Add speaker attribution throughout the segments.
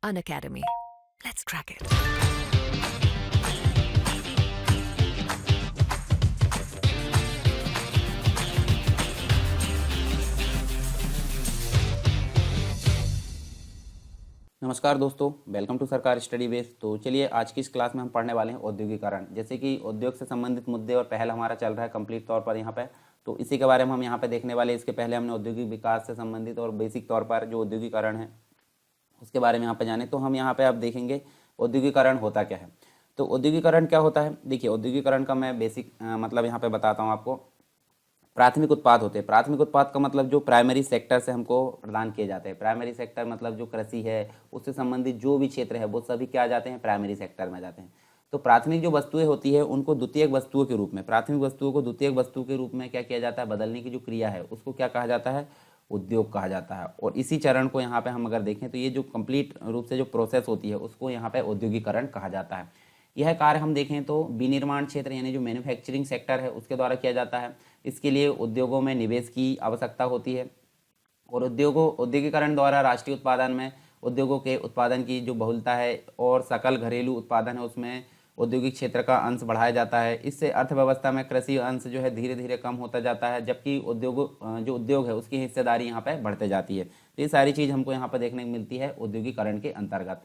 Speaker 1: Unacademy. Let's crack it.
Speaker 2: नमस्कार दोस्तों, welcome to सरकार स्टडी बेस। तो चलिए आज की इस क्लास में हम पढ़ने वाले हैं औद्योगिकरण। जैसे कि उद्योग से संबंधित मुद्दे और पहल हमारा चल रहा है कंप्लीट तौर पर यहाँ पे, तो इसी के बारे में हम यहाँ पे देखने वाले हैं। इसके पहले हमने औद्योगिक विकास से संबंधित और बेसिक तौर पर जो औद्योगिकरण है उसके बारे में यहाँ पे जाने। तो हम यहाँ पे अब देखेंगे औद्योगिकरण होता क्या है। तो औद्योगिकरण क्या होता है, देखिए औद्योगिकरण का मैं बेसिक मतलब यहाँ पे बताता हूँ आपको। प्राथमिक उत्पाद होते हैं। प्राथमिक उत्पाद का मतलब जो प्राइमरी सेक्टर से हमको प्रदान किए जाते हैं। प्राइमरी सेक्टर मतलब जो कृषि है उससे संबंधित जो भी क्षेत्र है वो सभी क्या आ जाते हैं, प्राइमरी सेक्टर में जाते हैं। तो प्राथमिक जो वस्तुएं होती है उनको द्वितीयक वस्तुओं के रूप में, प्राथमिक वस्तुओं को द्वितीयक वस्तु के रूप में क्या किया जाता है, बदलने की जो क्रिया है उसको क्या कहा जाता है, उद्योग कहा जाता है। और इसी चरण को यहाँ पे हम अगर देखें तो ये जो कंप्लीट रूप से जो प्रोसेस होती है उसको यहाँ पे औद्योगिकरण कहा जाता है। यह कार्य हम देखें तो विनिर्माण क्षेत्र यानी जो मैन्युफैक्चरिंग सेक्टर है उसके द्वारा किया जाता है। इसके लिए उद्योगों में निवेश की आवश्यकता होती है और औद्योगिकरण द्वारा राष्ट्रीय उत्पादन में उद्योगों के उत्पादन की जो बहुलता है और सकल घरेलू उत्पादन है उसमें औद्योगिक क्षेत्र का अंश बढ़ाया जाता है। इससे अर्थव्यवस्था में कृषि अंश जो है धीरे धीरे कम होता जाता है, जबकि जो उद्योग है उसकी हिस्सेदारी यहाँ पे बढ़ते जाती है। तो ये सारी चीज़ हमको यहाँ पर देखने को मिलती है औद्योगिकरण के अंतर्गत।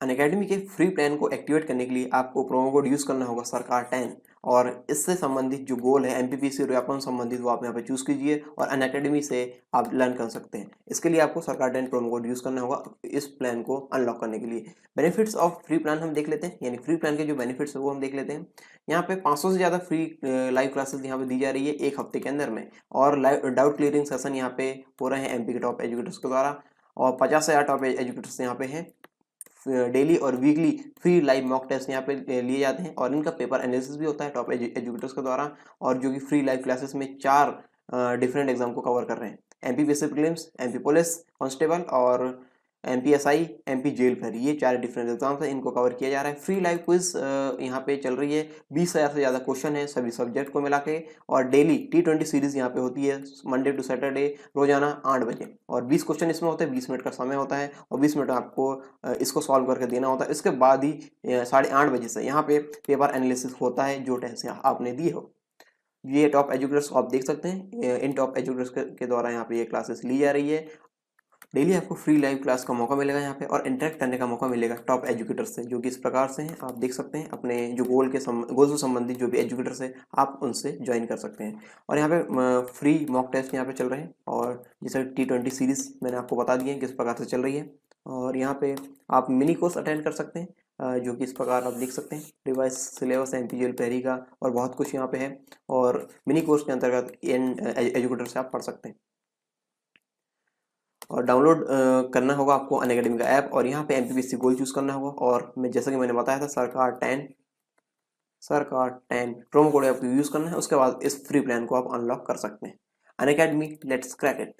Speaker 3: अनअकैडमी के फ्री प्लान को एक्टिवेट करने के लिए आपको प्रोमो कोड यूज़ करना होगा सरकार 10। और इससे संबंधित जो गोल है एमपीपीसी व्यापन संबंधित वो आप यहाँ पे चूज़ कीजिए और अनअकैडमी से आप लर्न कर सकते हैं। इसके लिए आपको सरकार 10 प्रोमो कोड यूज़ करना होगा इस प्लान को अनलॉक करने के लिए। बेनिफिट्स ऑफ फ्री प्लान हम देख लेते हैं, यानी फ्री प्लान के जो बेनिफिट्स है वो हम देख लेते हैं। यहाँ पे 500 से ज़्यादा फ्री लाइव क्लासेस यहाँ पे दी जा रही है एक हफ्ते के अंदर में, और लाइव डाउट क्लियरिंग सेशन यहाँ पे हो रहे हैं एमपी के टॉप एजुकेटर्स के द्वारा, और 50 से ज़्यादा टॉप एजुकेटर्स यहाँ पे हैं। डेली और weekly free live mock test यहाँ पे लिए जाते हैं और इनका पेपर एनालिसिस भी होता है टॉप एजुकेटर्स के द्वारा, और जो कि फ्री लाइव क्लासेस में 4 डिफरेंट एग्जाम को कवर कर रहे हैं। MP basic prelims, MP police constable और एमपी एसआई, एमपी जेल फेर, ये 4 डिफरेंट एग्जाम्स हैं, इनको कवर किया जा रहा है। फ्री लाइव क्विज यहाँ पे चल रही है, 20,000 से ज़्यादा क्वेश्चन है सभी सब्जेक्ट को मिला के, और डेली T20 सीरीज यहाँ पे होती है मंडे टू सैटरडे रोजाना 8 बजे, और 20 क्वेश्चन इसमें होते हैं, 20 मिनट का समय होता है और 20 मिनट आपको इसको सॉल्व करके देना होता है। इसके बाद ही 8:30 बजे से यहाँ पे पेपर एनालिसिस होता है जो टेस्ट आपने दिए हो। ये टॉप एजुकेटर्स को आप देख सकते हैं, इन टॉप एजुकेटर्स के द्वारा यहाँ पे ये क्लासेस ली जा रही है। डेली आपको फ्री लाइव क्लास का मौका मिलेगा यहाँ पे, और इंटरेक्ट करने का मौका मिलेगा टॉप एजुकेटर्स से, जो कि इस प्रकार से हैं आप देख सकते हैं। अपने जो गोल से संबंधित जो भी एजुकेटर्स हैं आप उनसे ज्वाइन कर सकते हैं। और यहाँ पे फ्री मॉक टेस्ट यहाँ पे चल रहे हैं, और जैसे T20 सीरीज मैंने आपको बता दिए किस प्रकार से चल रही है। और यहाँ पे आप मिनी कोर्स अटेंड कर सकते हैं, जो कि इस प्रकार आप देख सकते हैं। रिवाइज सिलेबस एमपीजीएल पेरी का और बहुत कुछ यहाँ पे है, और मिनी कोर्स के अंतर्गत इन एजुकेटर से आप पढ़ सकते हैं। और डाउनलोड करना होगा आपको अनअकैडमी का ऐप, और यहाँ पे एमपीपीसी गोल चूज करना होगा। और मैं जैसा कि मैंने बताया था सरकार 10 प्रोमो कोड आपको यूज करना है, उसके बाद इस फ्री प्लान को आप अनलॉक कर सकते हैं। Unacademy, let's crack it.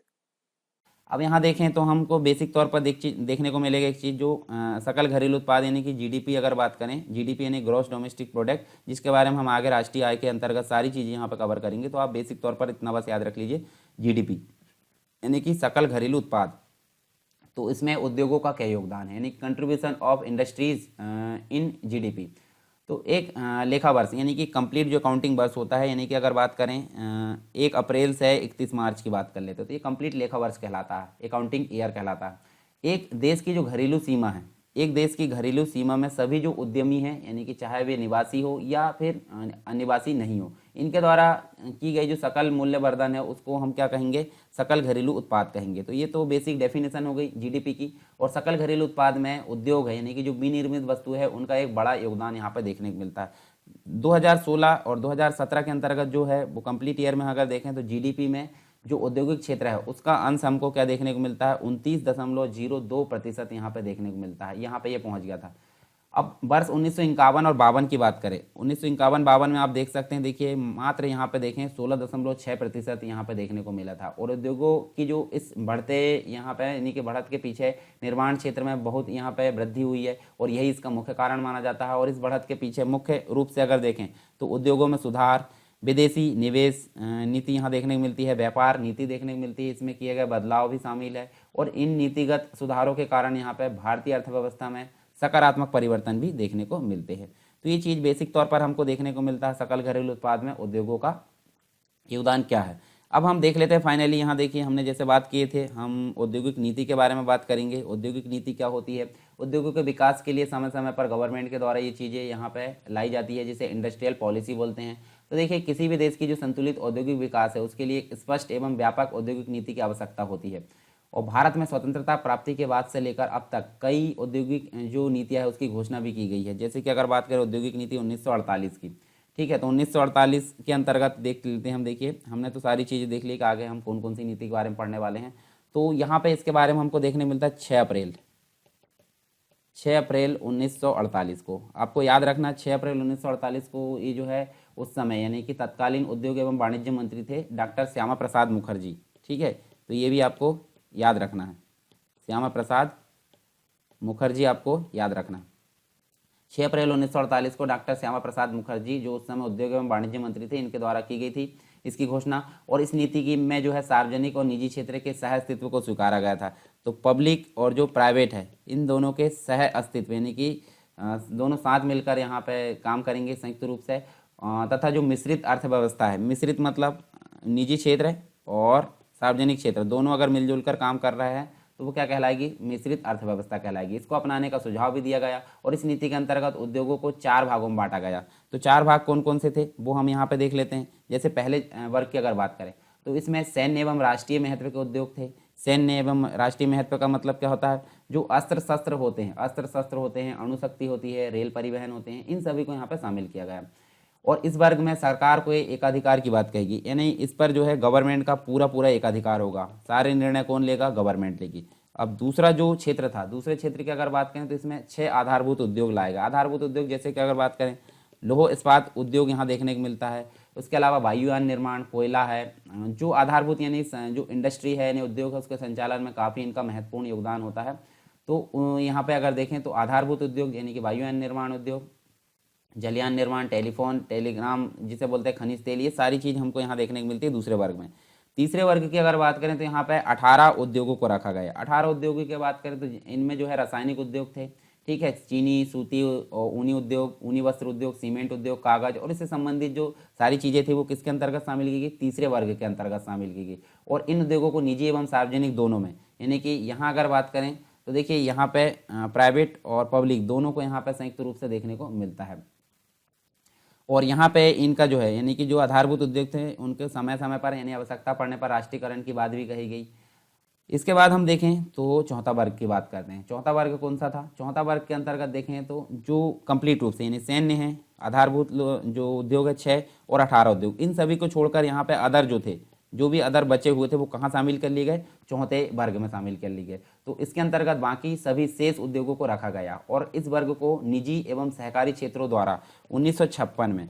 Speaker 2: अब यहाँ देखें तो हमको बेसिक तौर पर देखने को मिलेगा एक चीज़ जो सकल घरेलू उत्पाद यानी कि जीडीपी अगर बात करें, जीडीपी यानी ग्रॉस डोमेस्टिक प्रोडक्ट, जिसके बारे में हम आगे राष्ट्रीय आय के अंतर्गत सारी चीज़ें यहाँ पर कवर करेंगे। तो आप बेसिक तौर पर इतना बस याद रख लीजिए, जीडीपी यानी कि सकल घरेलू उत्पाद। तो इसमें उद्योगों का क्या योगदान है, यानी contribution of industries in GDP. तो एक लेखा वर्ष यानी कि कंप्लीट जो अकाउंटिंग वर्ष होता है, यानी कि अगर बात करें 1 अप्रैल से 31 मार्च की बात कर लेते हैं तो ये कंप्लीट लेखा वर्ष कहलाता है, अकाउंटिंग ईयर कहलाता है। एक देश की जो घरेलू सीमा है, एक देश की घरेलू सीमा में सभी जो उद्यमी हैं, यानी कि चाहे वे निवासी हो या फिर अनिवासी नहीं हो, इनके द्वारा की गई जो सकल मूल्यवर्धन है उसको हम क्या कहेंगे, सकल घरेलू उत्पाद कहेंगे। तो ये तो बेसिक डेफिनेशन हो गई जीडीपी की। और सकल घरेलू उत्पाद में उद्योग है यानी कि जो विनिर्मित वस्तु है उनका एक बड़ा योगदान यहाँ पर देखने को मिलता है। 2016 और 2017 के अंतर्गत जो है वो कंप्लीट ईयर में अगर देखें तो जीडीपी में जो औद्योगिक क्षेत्र है उसका अंश हमको क्या देखने को मिलता है, 29.02% यहाँ पे देखने को मिलता है। यहाँ पे ये पहुँच गया था। अब वर्ष 1951 और 52 की बात करें, 1951-52 में आप देख सकते हैं, देखिए मात्र यहाँ पे देखें 16.6% यहाँ पे देखने को मिला था। और उद्योगों की जो इस बढ़ते यहाँ पे यानी कि बढ़त के पीछे निर्माण क्षेत्र में बहुत यहाँ पे वृद्धि हुई है और यही इसका मुख्य कारण माना जाता है। और इस बढ़त के पीछे मुख्य रूप से अगर देखें तो उद्योगों में सुधार, विदेशी निवेश नीति यहाँ देखने को मिलती है, व्यापार नीति देखने को मिलती है, इसमें किए गए बदलाव भी शामिल है और इन नीतिगत सुधारों के कारण यहाँ पे भारतीय अर्थव्यवस्था में सकारात्मक परिवर्तन भी देखने को मिलते हैं। तो ये चीज़ बेसिक तौर पर हमको देखने को मिलता है सकल घरेलू उत्पाद में उद्योगों का योगदान क्या है। अब हम देख लेते हैं फाइनली, यहाँ देखिए हमने जैसे बात किए थे, हम औद्योगिक नीति के बारे में बात करेंगे। औद्योगिक नीति क्या होती है? उद्योगों के विकास के लिए समय समय पर गवर्नमेंट के द्वारा ये चीज़ें यहाँ पे लाई जाती है, जिसे इंडस्ट्रियल पॉलिसी बोलते हैं। तो देखिए किसी भी देश की जो संतुलित औद्योगिक विकास है उसके लिए एक स्पष्ट एवं व्यापक औद्योगिक नीति की आवश्यकता होती है। और भारत में स्वतंत्रता प्राप्ति के बाद से लेकर अब तक कई औद्योगिक जो नीतियाँ है उसकी घोषणा भी की गई है। जैसे कि अगर बात करें औद्योगिक नीति 1948 की, ठीक है, तो 1948 के अंतर्गत देख लेते हैं हम। देखिए हमने तो सारी चीज़ें देख ली कि आगे हम कौन कौन सी नीति के बारे में पढ़ने वाले हैं। तो यहाँ पे इसके बारे में हमको देखने मिलता है 6 अप्रैल 1948 को। आपको याद रखना 6 अप्रैल 1948 को ये जो है उस समय यानी कि तत्कालीन उद्योग एवं वाणिज्य मंत्री थे डॉक्टर श्यामा प्रसाद मुखर्जी, ठीक है, तो ये भी आपको याद रखना है, श्यामा प्रसाद मुखर्जी आपको याद रखना। 6 अप्रैल 1948 को डॉक्टर श्यामा प्रसाद मुखर्जी जो उस समय उद्योग एवं वाणिज्य मंत्री थे इनके द्वारा की गई थी इसकी घोषणा। और इस नीति की में जो है सार्वजनिक और निजी क्षेत्र के सह अस्तित्व को स्वीकारा गया था। तो पब्लिक और जो प्राइवेट है इन दोनों के सह अस्तित्व यानी कि दोनों साथ मिलकर यहाँ पे काम करेंगे संयुक्त रूप से। तथा जो मिश्रित अर्थव्यवस्था है, मिश्रित मतलब निजी क्षेत्र और सार्वजनिक क्षेत्र दोनों अगर मिलजुल कर काम कर रहे हैं तो वो क्या कहलाएगी? मिश्रित अर्थव्यवस्था कहलाएगी। इसको अपनाने का सुझाव भी दिया गया और इस नीति के अंतर्गत उद्योगों को 4 भागों में बांटा गया। तो 4 भाग कौन कौन से थे वो हम यहाँ पे देख लेते हैं। जैसे पहले वर्ग की अगर बात करें तो इसमें सैन्य एवं राष्ट्रीय महत्व के उद्योग थे। सैन्य एवं राष्ट्रीय महत्व का मतलब क्या होता है? जो अस्त्र शस्त्र होते हैं, अणुशक्ति होती है, रेल परिवहन होते हैं, इन सभी को यहाँ पे शामिल किया गया। और इस वर्ग में सरकार को एकाधिकार की बात कहेगी, यानी इस पर जो है गवर्नमेंट का पूरा एकाधिकार होगा। सारे निर्णय कौन लेगा? गवर्नमेंट लेगी। अब दूसरा जो क्षेत्र था, दूसरे क्षेत्र की अगर बात करें तो इसमें 6 आधारभूत उद्योग लाएगा। आधारभूत उद्योग जैसे कि अगर बात करें लौह इस्पात उद्योग यहाँ देखने को मिलता है। उसके अलावा वायुयान निर्माण, कोयला है, जो आधारभूत यानी जो इंडस्ट्री है यानी उद्योग है उसके संचालन में काफ़ी इनका महत्वपूर्ण योगदान होता है। तो यहाँ पे अगर देखें तो आधारभूत उद्योग यानी कि वायुयान निर्माण उद्योग, जलयान निर्माण, टेलीफोन, टेलीग्राम जिसे बोलते हैं, खनिज तेल, ये सारी चीज़ हमको यहाँ देखने को मिलती है दूसरे वर्ग में। तीसरे वर्ग की अगर बात करें तो यहाँ पे 18 उद्योगों को रखा गया है। 18 उद्योगों की बात करें तो इनमें जो है रासायनिक उद्योग थे, ठीक है, चीनी, सूती और ऊनी उद्योग, ऊनी वस्त्र उद्योग, सीमेंट उद्योग, कागज और इससे संबंधित जो सारी चीज़ें थी वो किसके अंतर्गत शामिल की गई? तीसरे वर्ग के अंतर्गत शामिल की गई। और इन उद्योगों को निजी एवं सार्वजनिक दोनों में, यानी कि यहाँ अगर बात करें तो देखिए यहाँ पे प्राइवेट और पब्लिक दोनों को यहाँ पे संयुक्त रूप से देखने को मिलता है। और यहाँ पे इनका जो है यानी कि जो आधारभूत उद्योग थे उनके समय समय पर यानी आवश्यकता पड़ने पर राष्ट्रीयकरण की बात भी कही गई। इसके बाद हम देखें तो चौथा वर्ग की बात करते हैं। चौथा वर्ग कौन सा था? चौथा वर्ग के अंतर्गत देखें तो जो कंप्लीट रूप से यानी सैन्य है, आधारभूत जो उद्योग है 6 और 18 उद्योग, इन सभी को छोड़कर यहाँ पे अदर जो थे, जो भी अदर बचे हुए थे वो कहाँ शामिल कर लिए गए? चौथे वर्ग में शामिल कर लिए गए। तो इसके अंतर्गत बाकी सभी शेष उद्योगों को रखा गया और इस वर्ग को निजी एवं सहकारी क्षेत्रों द्वारा 1956 में,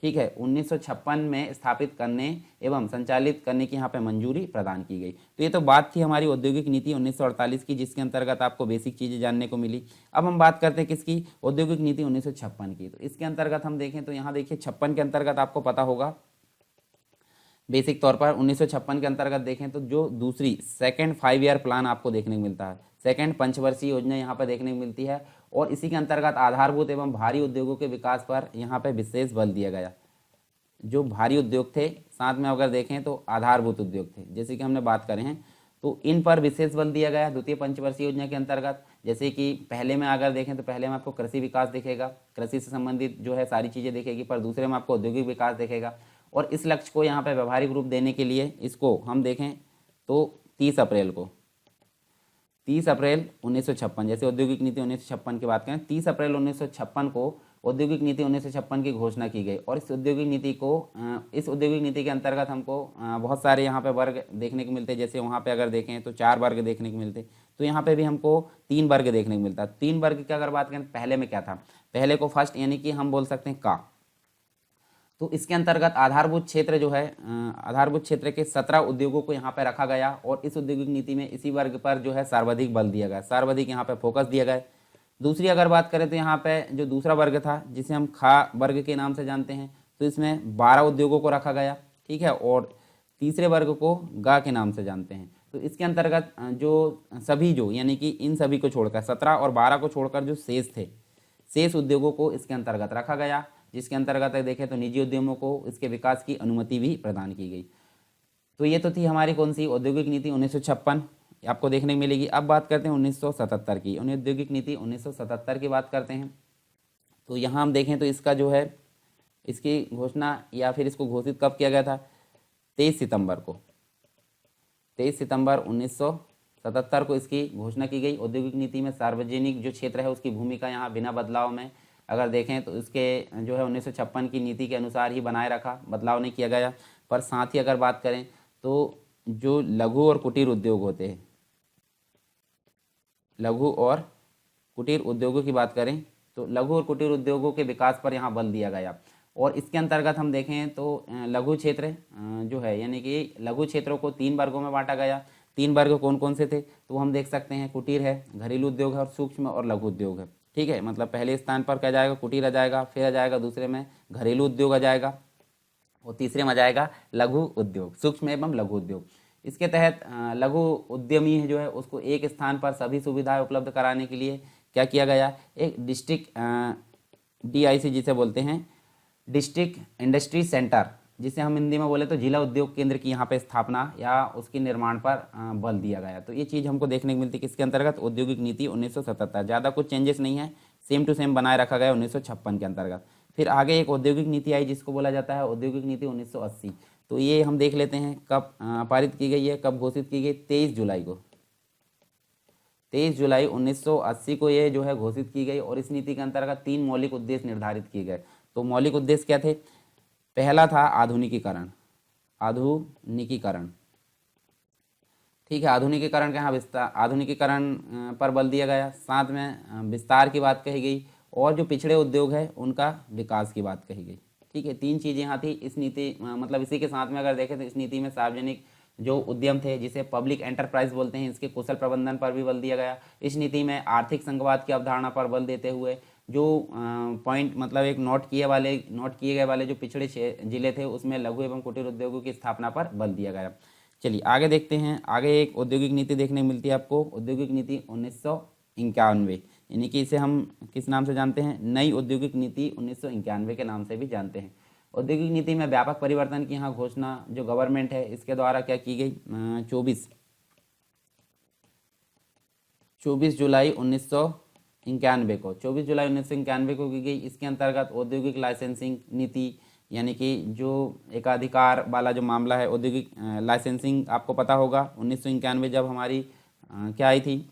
Speaker 2: ठीक है, 1956 में स्थापित करने एवं संचालित करने की यहाँ पे मंजूरी प्रदान की गई। तो ये तो बात थी हमारी औद्योगिक नीति 1948 की, जिसके अंतर्गत आपको बेसिक चीज़ें जानने को मिली। अब हम बात करते हैं किसकी? औद्योगिक नीति 1956 की। तो इसके अंतर्गत हम देखें तो यहाँ देखिए 56 के अंतर्गत आपको पता होगा बेसिक तौर पर 1956 के अंतर्गत देखें तो जो दूसरी सेकंड 5 ईयर प्लान आपको देखने को मिलता है, सेकंड पंचवर्षीय योजना यहाँ पर देखने को मिलती है और इसी के अंतर्गत आधारभूत एवं भारी उद्योगों के विकास पर यहाँ पे विशेष बल दिया गया। जो भारी उद्योग थे साथ में अगर देखें तो आधारभूत उद्योग थे, जैसे कि हमने बात करें हैं, तो इन पर विशेष बल दिया गया द्वितीय पंचवर्षीय योजना के अंतर्गत। जैसे कि पहले में अगर देखें तो पहले में आपको कृषि विकास दिखेगा, कृषि से संबंधित जो है सारी चीज़ें दिखेगी, पर दूसरे में आपको औद्योगिक विकास दिखेगा। और इस लक्ष्य को यहाँ पे व्यवहारिक रूप देने के लिए इसको हम देखें तो 30 अप्रैल 1956, जैसे औद्योगिक नीति 1956 की बात करें, 30 अप्रैल 1956 को औद्योगिक नीति 1956 की घोषणा की गई। और इस औद्योगिक नीति के अंतर्गत हमको बहुत सारे यहाँ पे वर्ग देखने को मिलते हैं। जैसे वहाँ पे अगर देखें तो 4 वर्ग देखने को मिलते, तो यहाँ पे भी हमको 3 वर्ग देखने को मिलता। 3 वर्ग की अगर बात करें पहले में क्या था? पहले को फर्स्ट यानी कि हम बोल सकते हैं का। तो इसके अंतर्गत आधारभूत क्षेत्र जो है, आधारभूत क्षेत्र के 17 उद्योगों को यहाँ पे रखा गया और इस औद्योगिक नीति में इसी वर्ग पर जो है सर्वाधिक बल दिया गया, सर्वाधिक यहाँ पे फोकस दिया गया। दूसरी अगर बात करें तो यहाँ पे जो दूसरा वर्ग था जिसे हम खा वर्ग के नाम से जानते हैं, तो इसमें 12 उद्योगों को रखा गया, ठीक है, और तीसरे वर्ग को गा के नाम से जानते हैं। तो इसके अंतर्गत जो सभी जो यानी कि इन सभी को छोड़कर 17 और 12 को छोड़कर जो शेष थे, शेष उद्योगों को इसके अंतर्गत रखा गया, जिसके अंतर्गत देखें तो निजी उद्यमों को इसके विकास की अनुमति भी प्रदान की गई। तो ये तो थी हमारी कौन सी औद्योगिक नीति 1956 आपको देखने को मिलेगी। अब बात करते हैं 1977 की, औद्योगिक नीति 1977 की बात करते हैं। तो यहाँ हम देखें तो इसका जो है इसकी घोषणा या फिर इसको घोषित कब किया गया था, 23 सितंबर को, 23 सितंबर 1977 को इसकी घोषणा की गई। औद्योगिक नीति में सार्वजनिक जो क्षेत्र है उसकी भूमिका यहाँ बिना बदलाव में अगर देखें तो इसके जो है 1956 की नीति के अनुसार ही बनाए रखा, बदलाव नहीं किया गया। पर साथ ही अगर बात करें तो जो लघु और कुटीर उद्योग होते हैं, लघु और कुटीर उद्योगों की बात करें तो लघु और कुटीर उद्योगों के विकास पर यहाँ बल दिया गया। और इसके अंतर्गत हम देखें तो लघु क्षेत्र जो है यानी कि लघु क्षेत्रों को 3 वर्गों में बांटा गया। 3 वर्ग कौन कौन से थे तो हम देख सकते हैं, कुटीर है, घरेलू उद्योग है और सूक्ष्म और लघु उद्योग है, ठीक है। मतलब पहले स्थान पर क्या जाएगा, कुटीर आ जाएगा, फिर आ जाएगा दूसरे में घरेलू उद्योग आ जाएगा और तीसरे में आ जाएगा लघु उद्योग, सूक्ष्म एवं लघु उद्योग। इसके तहत लघु उद्यमी जो है उसको एक स्थान पर सभी सुविधाएं उपलब्ध कराने के लिए क्या किया गया, एक डिस्ट्रिक्ट DIC जिसे बोलते हैं डिस्ट्रिक्ट इंडस्ट्री सेंटर, जिसे हम हिंदी में बोले तो जिला उद्योग केंद्र की यहाँ पे स्थापना या उसके निर्माण पर बल दिया गया। तो ये चीज़ हमको देखने को मिलती है किसके अंतर्गत, औद्योगिक नीति 1977। ज़्यादा कुछ चेंजेस नहीं है, सेम टू सेम बनाए रखा गया 1956 के अंतर्गत। फिर आगे एक औद्योगिक नीति आई जिसको बोला जाता है औद्योगिक नीति 1980। तो ये हम देख लेते हैं कब पारित की गई है, कब घोषित की गई, 23 जुलाई को, 23 जुलाई 1980 को ये जो है घोषित की गई। और इस नीति के अंतर्गत 3 मौलिक उद्देश्य निर्धारित किए गए। तो मौलिक उद्देश्य क्या थे, पहला था आधुनिकीकरण, आधुनिकीकरण, ठीक है, आधुनिकीकरण का यहाँ विस्तार, आधुनिकीकरण पर बल दिया गया। साथ में विस्तार की बात कही गई और जो पिछड़े उद्योग है उनका विकास की बात कही गई, ठीक है। 3 चीज़ें यहाँ थी इस नीति मतलब इसी के साथ में अगर देखें तो इस नीति में सार्वजनिक जो उद्यम थे जिसे पब्लिक एंटरप्राइज बोलते हैं, इसके कुशल प्रबंधन पर भी बल दिया गया। इस नीति में आर्थिक संघवाद की अवधारणा पर बल देते हुए जो पॉइंट मतलब एक नोट किए गए वाले जो पिछड़े जिले थे उसमें लघु एवं कुटीर उद्योगों की स्थापना पर बल दिया गया। चलिए आगे देखते हैं। आगे एक औद्योगिक नीति देखने को मिलती है आपको, औद्योगिक नीति 1991, यानी कि इसे हम किस नाम से जानते हैं, नई औद्योगिक नीति 1991 के नाम से भी जानते हैं। औद्योगिक नीति में व्यापक परिवर्तन की यहाँ घोषणा जो गवर्नमेंट है इसके द्वारा क्या की गई, 24 जुलाई 1991 को, 24 जुलाई 1991 को की गई। इसके अंतर्गत औद्योगिक लाइसेंसिंग नीति यानी कि जो एकाधिकार वाला जो मामला है, औद्योगिक लाइसेंसिंग आपको पता होगा 1991 जब हमारी क्या आई थी,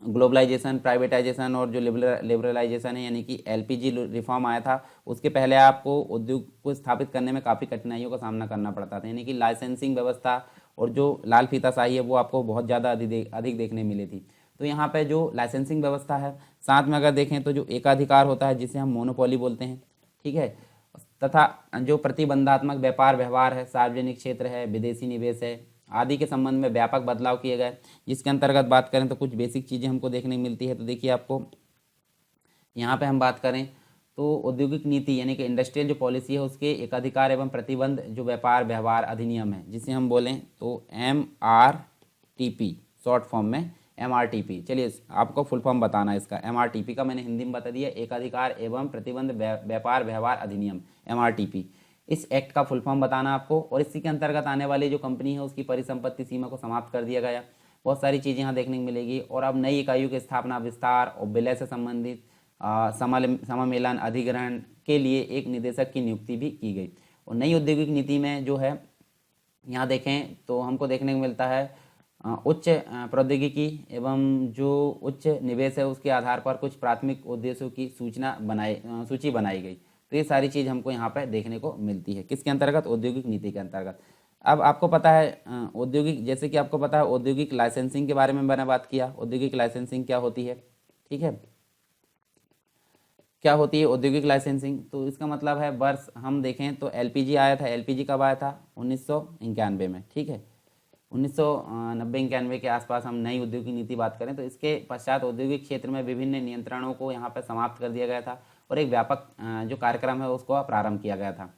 Speaker 2: ग्लोबलाइजेशन, प्राइवेटाइजेशन और जो लिबरलाइजेशन है यानी कि LPG रिफॉर्म आया था, उसके पहले आपको उद्योग को स्थापित करने में काफ़ी कठिनाइयों का सामना करना पड़ता था। यानी कि लाइसेंसिंग व्यवस्था और जो लाल फीताशाही है वो आपको बहुत ज़्यादा अधिक देखने मिली थी। तो यहाँ पे जो लाइसेंसिंग व्यवस्था है, साथ में अगर देखें तो जो एकाधिकार होता है जिसे हम मोनोपोली बोलते हैं, ठीक है, तथा जो प्रतिबंधात्मक व्यापार व्यवहार है, सार्वजनिक क्षेत्र है, विदेशी निवेश है आदि के संबंध में व्यापक बदलाव किए गए। जिसके अंतर्गत बात करें तो कुछ बेसिक चीज़ें हमको देखने को मिलती है। तो देखिए आपको यहाँ पे हम बात करें तो औद्योगिक नीति यानी कि इंडस्ट्रियल जो पॉलिसी है उसके एकाधिकार एवं प्रतिबंध जो व्यापार व्यवहार अधिनियम है जिसे हम बोलें तो MRTP, शॉर्ट फॉर्म में MRTP। चलिए आपको फुल फॉर्म बताना है इसका, MRTP का मैंने हिंदी में बता दिया, एकाधिकार एवं प्रतिबंध व्यापार व्यवहार अधिनियम MRTP। इस एक्ट का फुल फॉर्म बताना आपको। और इसी के अंतर्गत आने वाली जो कंपनी है उसकी परिसंपत्ति सीमा को समाप्त कर दिया गया। बहुत सारी चीज़ें यहाँ देखने को मिलेगी। और अब नई इकाइयों की स्थापना, विस्तार और विलय से संबंधित समामेलन अधिग्रहण के लिए एक निदेशक की नियुक्ति भी की गई। और नई औद्योगिक नीति में जो है यहाँ देखें तो हमको देखने को मिलता है उच्च प्रौद्योगिकी एवं जो उच्च निवेश है उसके आधार पर कुछ प्राथमिक उद्देश्यों की सूची बनाई गई। तो ये सारी चीज़ हमको यहाँ पर देखने को मिलती है किसके अंतर्गत, औद्योगिक नीति के अंतर्गत। अब आपको पता है औद्योगिक, जैसे कि आपको पता है औद्योगिक लाइसेंसिंग के बारे में मैंने बात किया। औद्योगिक लाइसेंसिंग क्या होती है, ठीक है, क्या होती है औद्योगिक लाइसेंसिंग। तो इसका मतलब है वर्ष हम देखें तो LPG आया था, LPG कब आया था 1991 में, ठीक है, 1990-91 के आसपास हम नई औद्योगिक नीति बात करें तो इसके पश्चात औद्योगिक क्षेत्र में विभिन्न नियंत्रणों को यहाँ पर समाप्त कर दिया गया था और एक व्यापक जो कार्यक्रम है उसको प्रारंभ किया गया था।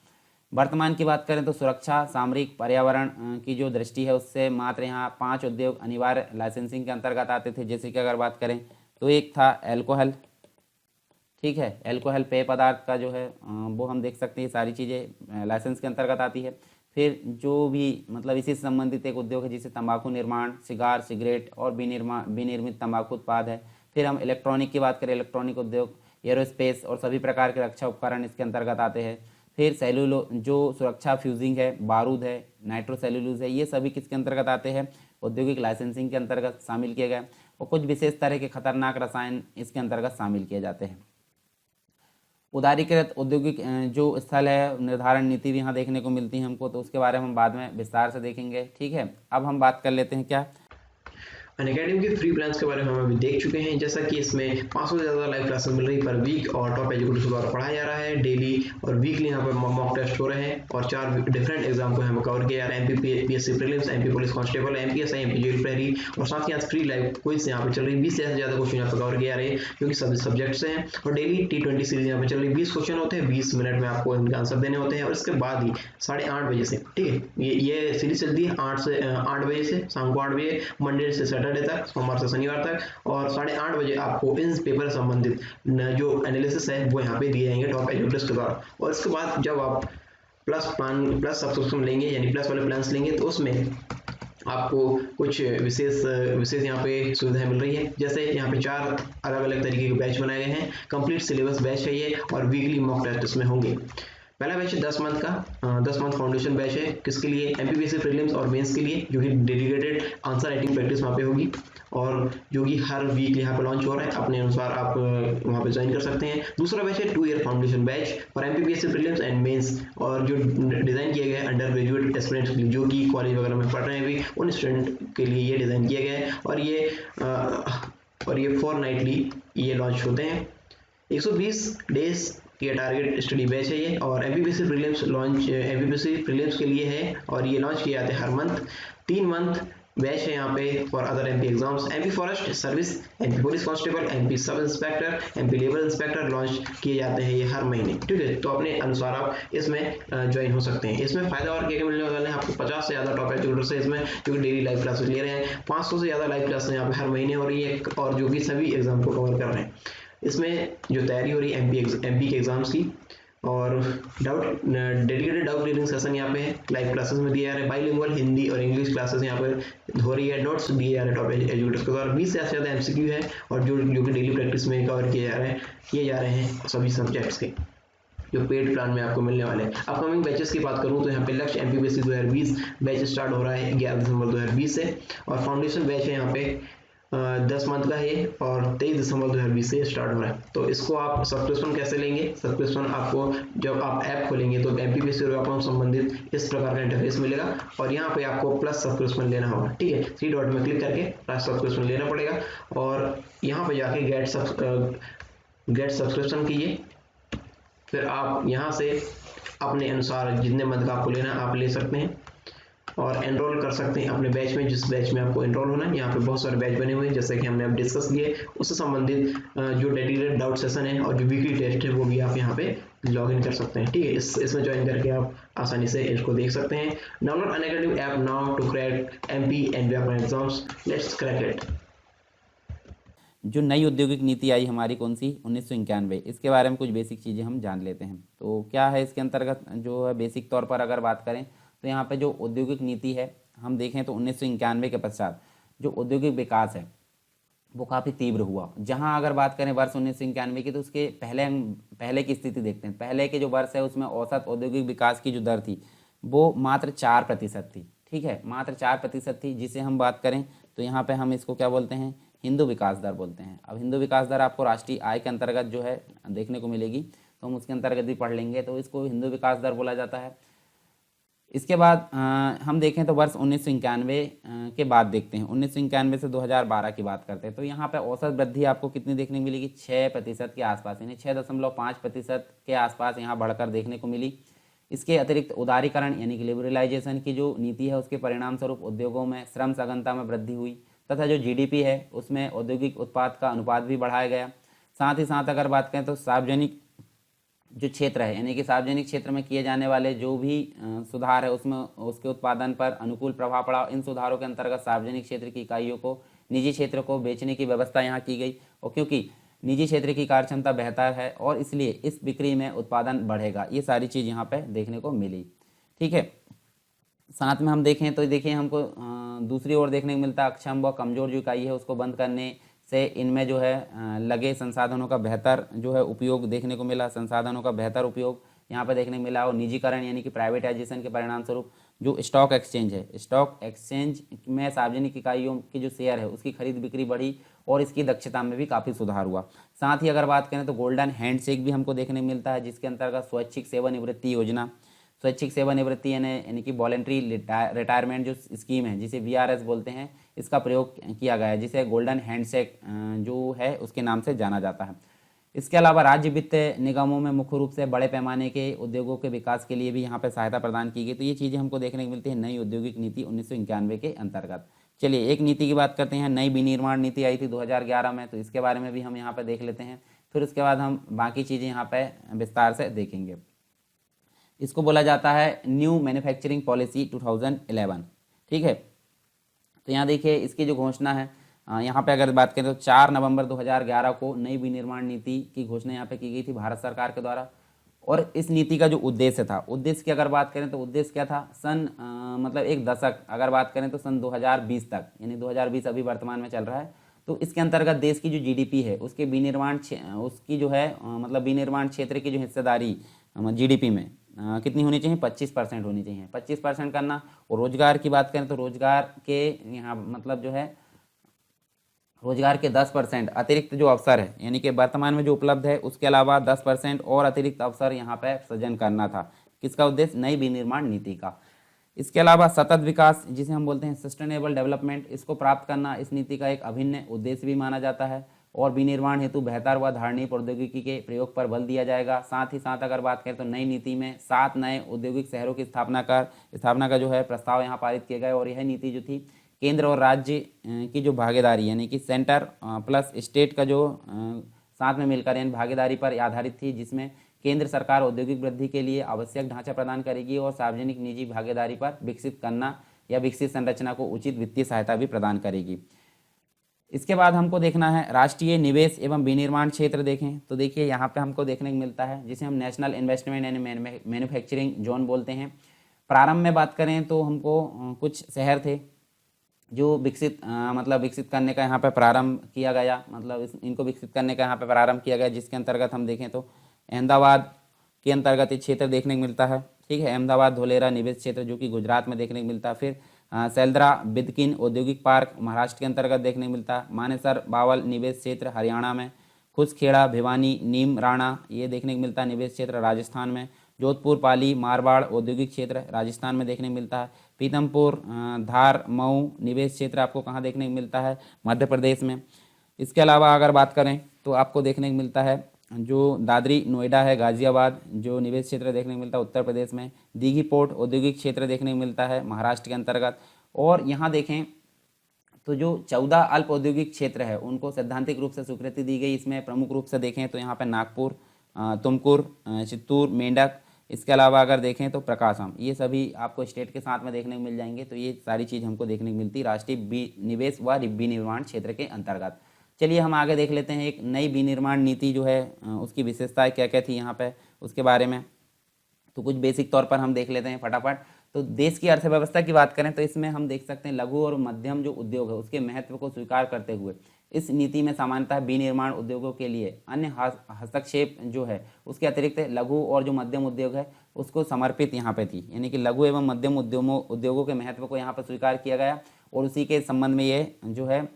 Speaker 2: वर्तमान की बात करें तो सुरक्षा, सामरिक, पर्यावरण की जो दृष्टि है उससे मात्र यहाँ 5 उद्योग अनिवार्य लाइसेंसिंग के अंतर्गत आते थे। जैसे कि अगर बात करें तो एक था एल्कोहल, ठीक है, एल्कोहल पेय पदार्थ का जो है वो हम देख सकते हैं, ये सारी चीज़ें लाइसेंस के अंतर्गत आती है। फिर जो भी मतलब इसी से संबंधित एक उद्योग है जिसे तंबाकू निर्माण, सिगार, सिगरेट और विनिर्मित तंबाकू उत्पाद है। फिर हम इलेक्ट्रॉनिक की बात करें, इलेक्ट्रॉनिक उद्योग, एरोस्पेस और सभी प्रकार के रक्षा उपकरण इसके अंतर्गत आते हैं। फिर सेलुलो जो सुरक्षा फ्यूजिंग है, बारूद है, नाइट्रोसेल्यूलोज है, ये सभी किसके अंतर्गत आते हैं, औद्योगिक लाइसेंसिंग के अंतर्गत शामिल किए गए। और कुछ विशेष तरह के खतरनाक रसायन इसके अंतर्गत शामिल किए जाते हैं। उदारीकृत औद्योगिक जो स्थल है निर्धारण नीति भी यहाँ देखने को मिलती है हमको, तो उसके बारे में हम बाद में विस्तार से देखेंगे, ठीक है। अब हम बात कर लेते हैं क्या
Speaker 3: अनअकैडमी के फ्री प्लान्स के बारे में हम अभी देख चुके हैं। जैसा कि इसमें 500 से ज़्यादा लाइव क्लासेस मिल रही पर वीक और टॉप एजुकेटर्स द्वारा पढ़ाया जा रहा है। डेली और वीकली यहाँ पर मॉक टेस्ट हो रहे हैं और 4 डिफरेंट एग्जाम को हमें कवर किया जा रहा है। MPPSC prelims, MP police constable, MPSI, MP jail प्रहरी और साथ ही फ्री लाइव क्विज यहाँ पे चल रही है। 20 से ज़्यादा क्वेश्चन यहाँ पर कवर किया जा रहे हैं जो कि सभी सब्जेक्ट से हैं। और डेली T20 सीरीज यहाँ पे चल रही है। 20 क्वेश्चन होते हैं, 20 मिनट में आपको इनके आंसर देने होते हैं। और इसके बाद ही 8:30 बजे से, ठीक है, ये सीरीज चलती है 8 बजे से शाम को 8 बजे, मंडे से सैटरडे तक, सोमवार से शनिवार तक। और 8:30 बजे आपको इन पेपर संबंधित जो एनालिसिस है वो यहाँ पे दिए जाएंगे टॉप एजुकेटर्स के द्वारा। और इसके बाद जब आप प्लस सब्सक्रिप्शन लेंगे यानी प्लस वाले प्लान्स लेंगे तो उसमें आपको कुछ विशेष यहाँ पे सुविधाएं मिल रही है। जैसे यहाँ पे 4 अलग अलग तरीके के बैच बनाए गए हैं। कंप्लीट सिलेबस बैच है ये और वीकली मॉक टेस्ट इसमें होंगे। पहला बैच है 10 मंथ का, 10 मंथ फाउंडेशन बैच है। किसके लिए? MPPSC प्रीलिम्स और मेंस के लिए, जो कि डेडिकेटेड आंसर राइटिंग प्रैक्टिस वहाँ पे होगी और जो कि हर वीक यहाँ पे लॉन्च हो रहा है। अपने अनुसार आप वहाँ पे ज्वाइन कर सकते हैं। दूसरा बैच है 2 year foundation batch for MPPSC prelims and mains, और जो डिज़ाइन किया गया है अंडर ग्रेजुएट एस्पिरेंट्स के लिए जो कि कॉलेज वगैरह में पढ़ रहे हैं अभी, उन स्टूडेंट के लिए ये डिज़ाइन किया गया है। और ये फोर्टनाइटली ये लॉन्च होते हैं। 120 डेज ये टारगेट स्टडी बैच है ये। और MPPSC प्रीलिम्स के लिए है और ये लॉन्च किए जाते हैं हर मंथ। 3 मंथ बैच है यहाँ पे for other MP exams. MP forest service, MP police constable, MP sub inspector, MP labour inspector launch किए जाते हैं ये हर महीने, ठीक है। तो अपने अनुसार आप इसमें ज्वाइन हो सकते हैं। इसमें फायदा और क्या मिलने वाला है आपको? 50 से ज़्यादा टॉप एजुकेटर्स है इसमें जो कि डेली लाइव क्लासेस ले रहे हैं। 500 से ज़्यादा लाइव क्लासेस यहाँ पे हर महीने हो रही है और जो कि सभी एग्जाम को कवर कर रहे हैं। इसमें जो तैयारी हो रही है MP के एग्जाम्स की, और डेडिकेटेड डाउट क्लियरिंग सेशन यहाँ पे लाइव क्लासेस में दिए जा रहे हैं। बाइलिंगुअल हिंदी और इंग्लिश क्लासेस यहाँ पे हो रही है। नोट्स दिए जा रहे हैं टॉप एजुकेटर्स के द्वारा। 20 से ज़्यादा MCQ है और जो कि डेली प्रैक्टिस में कवर किए जा रहे हैं सभी सब्जेक्ट्स के, जो पेड प्लान में आपको मिलने वाले हैं। अपकमिंग बैचेस की बात करूँ तो यहाँ पे लक्ष्य MPPSC 2020 बैच स्टार्ट हो रहा है 11 दिसंबर 2020 से, और फाउंडेशन बैच है यहाँ पे 10 मंथ का है और 23 दिसंबर 2020 से स्टार्ट हो रहा है। तो इसको आप सब्सक्रिप्शन कैसे लेंगे? सब्सक्रिप्शन आपको जब आप ऐप खोलेंगे तो MPPSC अकाउंट संबंधित इस प्रकार का इंटरफेस मिलेगा और यहाँ पे आपको प्लस सब्सक्रिप्शन लेना होगा, ठीक है। 3 डॉट में क्लिक करके प्लस सब्सक्रिप्शन लेना पड़ेगा और यहाँ पे जाके गेट सब्सक्रिप्शन कीजिए। फिर आप यहाँ से अपने अनुसार जितने मंथ का आपको लेना आप ले सकते हैं और एनरोल कर सकते हैं अपने बैच में, जिस बैच में आपको एनरोल होना है। यहाँ पे बहुत सारे बैच बने हुए हैं जैसे कि हमने अब डिस्कस किए, उससे संबंधित जो डेडिकेटेड डाउट सेशन है और जो वीकली टेस्ट है वो भी आप यहाँ पे लॉग इन कर सकते हैं, ठीक है। इसमें ज्वाइन करके आप आसानी से इसको देख सकते हैं। Download Unacademy app now to crack MP and व्यापक एग्जाम्स, लेट्स क्रैक इट।
Speaker 2: जो नई औद्योगिक नीति आई हमारी कौन सी 1991, इसके बारे में कुछ बेसिक चीज़ें हम जान लेते हैं। तो क्या है इसके अंतर्गत जो है बेसिक तौर पर अगर बात करें तो यहाँ पे जो औद्योगिक नीति है हम देखें तो 1991 के पश्चात जो औद्योगिक विकास है वो काफ़ी तीव्र हुआ। जहाँ अगर बात करें वर्ष 1991 की तो उसके पहले की स्थिति देखते हैं। पहले के जो वर्ष है उसमें औसत औद्योगिक विकास की जो दर थी वो मात्र 4% थी, ठीक है, मात्र 4% थी। जिसे हम बात करें तो यहाँ पे हम इसको क्या बोलते हैं? हिंदू विकास दर बोलते हैं। अब हिंदू विकास दर आपको राष्ट्रीय आय के अंतर्गत जो है देखने को मिलेगी, तो हम उसके अंतर्गत भी पढ़ लेंगे, तो इसको हिंदू विकास दर बोला जाता है। इसके बाद हम देखें तो वर्ष 1991 के बाद देखते हैं, 1991 से 2012 की बात करते हैं। तो यहाँ पे औसत वृद्धि आपको कितनी देखने को मिलेगी? 6% के आसपास, यानी 6.5% के आसपास यहाँ बढ़कर देखने को मिली। इसके अतिरिक्त उदारीकरण यानी कि लिबरलाइजेशन की जो नीति है उसके परिणाम स्वरूप उद्योगों में श्रम सघनता में वृद्धि हुई तथा जो GDP है उसमें औद्योगिक उत्पाद का अनुपात भी बढ़ाया गया। साथ ही साथ अगर बात करें तो सार्वजनिक जो क्षेत्र है यानी कि सार्वजनिक क्षेत्र में किए जाने वाले जो भी सुधार है उसमें उसके उत्पादन पर अनुकूल प्रभाव पड़ा। इन सुधारों के अंतर्गत सार्वजनिक क्षेत्र की इकाइयों को निजी क्षेत्र को बेचने की व्यवस्था यहाँ की गई, और क्योंकि निजी क्षेत्र की कार्यक्षमता बेहतर है और इसलिए इस बिक्री में उत्पादन बढ़ेगा। ये सारी चीज़ यहाँ पे देखने को मिली। ठीक है, साथ में हम देखें तो देखिए हमको दूसरी ओर देखने को मिलता है अक्षम व कमजोर जो इकाई है उसको बंद करने से इनमें जो है लगे संसाधनों का बेहतर जो है उपयोग देखने को मिला, संसाधनों का बेहतर उपयोग यहाँ पर देखने को मिला। और निजीकरण यानी कि प्राइवेटाइजेशन के परिणाम स्वरूप जो स्टॉक एक्सचेंज है, स्टॉक एक्सचेंज में सार्वजनिक इकाइयों की जो शेयर है उसकी खरीद बिक्री बढ़ी और इसकी दक्षता में भी काफ़ी सुधार हुआ। साथ ही अगर बात करें तो गोल्डन हैंडशेक भी हमको देखने को मिलता है, जिसके अंतर्गत स्वैच्छिक सेवानिवृत्ति योजना, स्वैच्छिक सेवानिवृत्ति यानी कि वॉलेंट्री रिटायरमेंट जो स्कीम है जिसे वीआरएस बोलते हैं, इसका प्रयोग किया गया है, जिसे गोल्डन हैंडशेक जो है उसके नाम से जाना जाता है। इसके अलावा राज्य वित्त निगमों में मुख्य रूप से बड़े पैमाने के उद्योगों के विकास के लिए भी यहाँ पर सहायता प्रदान की गई। तो ये चीज़ें हमको देखने को मिलती है नई औद्योगिक नीति 1991 के अंतर्गत। चलिए एक नीति की बात करते हैं, नई विनिर्माण नीति आई थी 2011 में, तो इसके बारे में भी हम यहाँ पर देख लेते हैं। फिर उसके बाद हम बाकी चीज़ें यहाँ पर विस्तार से देखेंगे। इसको बोला जाता है न्यू मैन्युफैक्चरिंग पॉलिसी 2011। ठीक है, तो यहाँ देखिए इसकी जो घोषणा है यहाँ पे अगर बात करें तो 4 नवंबर 2011 को नई विनिर्माण नीति की घोषणा यहाँ पे की गई थी भारत सरकार के द्वारा। और इस नीति का जो उद्देश्य था, उद्देश्य की अगर बात करें तो उद्देश्य क्या था, मतलब एक दशक अगर बात करें तो सन 2020 तक, यानी 2020 अभी वर्तमान में चल रहा है, तो इसके अंतर्गत देश की जो जीडीपी है उसके विनिर्माण उसकी जो है मतलब विनिर्माण क्षेत्र की जो हिस्सेदारी जीडीपी में कितनी होनी चाहिए, 25% होनी चाहिए, 25% करना। और रोजगार की बात करें तो रोजगार के यहाँ मतलब जो है रोजगार के 10% अतिरिक्त जो अवसर है यानी कि वर्तमान में जो उपलब्ध है उसके अलावा 10% और अतिरिक्त अवसर यहाँ पे सृजन करना था। किसका उद्देश्य, नई विनिर्माण नीति का। इसके अलावा सतत विकास जिसे हम बोलते हैं सस्टेनेबल डेवलपमेंट, इसको प्राप्त करना इस नीति का एक अभिन्न उद्देश्य भी माना जाता है। और विनिर्माण हेतु बेहतर व धारणीय प्रौद्योगिकी के प्रयोग पर बल दिया जाएगा। साथ ही साथ अगर बात करें तो नई नीति में 7 नए औद्योगिक शहरों की स्थापना का जो है प्रस्ताव यहाँ पारित किए गए। और यह नीति जो थी केंद्र और राज्य की जो भागीदारी यानी कि सेंटर प्लस स्टेट का जो साथ में मिलकर यानी भागीदारी पर आधारित थी, जिसमें केंद्र सरकार औद्योगिक वृद्धि के लिए आवश्यक ढांचा प्रदान करेगी और सार्वजनिक निजी भागीदारी पर विकसित करना या विकसित संरचना को उचित वित्तीय सहायता भी प्रदान करेगी। इसके बाद हमको देखना है राष्ट्रीय निवेश एवं विनिर्माण क्षेत्र। देखें तो देखिए यहाँ पे हमको देखने को मिलता है जिसे हम national investment and manufacturing zone बोलते हैं। प्रारंभ में बात करें तो हमको कुछ शहर थे जो विकसित करने का यहाँ पे प्रारंभ किया गया, मतलब इनको विकसित करने का यहाँ पे प्रारंभ किया गया, जिसके अंतर्गत हम देखें तो अहमदाबाद के अंतर्गत ये क्षेत्र देखने को मिलता है। ठीक है, अहमदाबाद धोलेरा निवेश क्षेत्र जो कि गुजरात में देखने को मिलता है। फिर सेल्द्रा बिदकिन औद्योगिक पार्क महाराष्ट्र के अंतर्गत देखने को मिलता है। मानेसर बावल निवेश क्षेत्र हरियाणा में। खुसखेड़ा भिवानी नीम राणा ये देखने को मिलता है निवेश क्षेत्र राजस्थान में। जोधपुर पाली मारवाड़ औद्योगिक क्षेत्र राजस्थान में देखने को मिलता है। पीतमपुर धार मऊ निवेश क्षेत्र आपको कहाँ देखने को मिलता है, मध्य प्रदेश में। इसके अलावा अगर बात करें तो आपको देखने को मिलता है जो दादरी नोएडा है गाजियाबाद जो निवेश क्षेत्र देखने को मिलता है उत्तर प्रदेश में। दीघी पोर्ट औद्योगिक क्षेत्र देखने को मिलता है महाराष्ट्र के अंतर्गत। और यहाँ देखें तो जो 14 अल्प औद्योगिक क्षेत्र है उनको सैद्धांतिक रूप से स्वीकृति दी गई। इसमें प्रमुख रूप से देखें तो यहाँ पर नागपुर, तुमकुर, चित्तूर, मेंढक, इसके अलावा अगर देखें तो प्रकाशम, ये सभी आपको स्टेट के साथ में देखने को मिल जाएंगे। तो ये सारी चीज़ हमको देखने को मिलती राष्ट्रीय निवेश व विनिर्माण क्षेत्र के अंतर्गत। चलिए हम आगे देख लेते हैं एक नई विनिर्माण नीति जो है उसकी विशेषताएं क्या क्या थी यहाँ पे उसके बारे में। तो कुछ बेसिक तौर पर हम देख लेते हैं फटाफट। तो देश की अर्थव्यवस्था की बात करें तो इसमें हम देख सकते हैं लघु और मध्यम जो उद्योग है उसके महत्व को स्वीकार करते हुए इस नीति में सामान्यतः विनिर्माण उद्योगों के लिए अन्य हस्तक्षेप जो है उसके अतिरिक्त लघु और जो मध्यम उद्योग है उसको समर्पित यहाँ पे थी, यानी कि लघु एवं मध्यम उद्योगों के महत्व को यहाँ पर स्वीकार किया गया और उसी के संबंध में ये जो है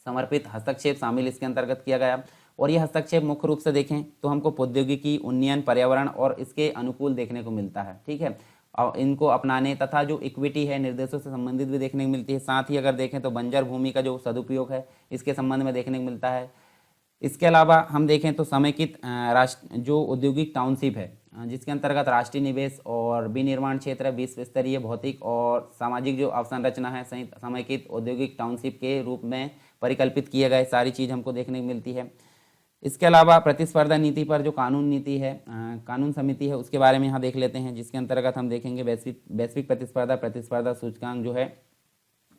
Speaker 2: समर्पित हस्तक्षेप शामिल इसके अंतर्गत किया गया। और ये हस्तक्षेप मुख्य रूप से देखें तो हमको प्रौद्योगिकी उन्नयन पर्यावरण और इसके अनुकूल देखने को मिलता है। ठीक है, और इनको अपनाने तथा जो इक्विटी है निर्देशों से संबंधित भी देखने को मिलती है। साथ ही अगर देखें तो बंजर भूमि का जो सदुपयोग है इसके संबंध में देखने को मिलता है। इसके अलावा हम देखें तो समेकित जो औद्योगिक टाउनशिप है जिसके अंतर्गत राष्ट्रीय निवेश और विनिर्माण क्षेत्र विश्व स्तरीय भौतिक और सामाजिक जो अवसंरचना है समेकित औद्योगिक टाउनशिप के रूप में परिकल्पित किए गए, सारी चीज़ हमको देखने को मिलती है। इसके अलावा प्रतिस्पर्धा नीति पर जो कानून नीति है, कानून समिति है, उसके बारे में यहाँ देख लेते हैं, जिसके अंतर्गत हम देखेंगे वैश्विक प्रतिस्पर्धा सूचकांक जो है,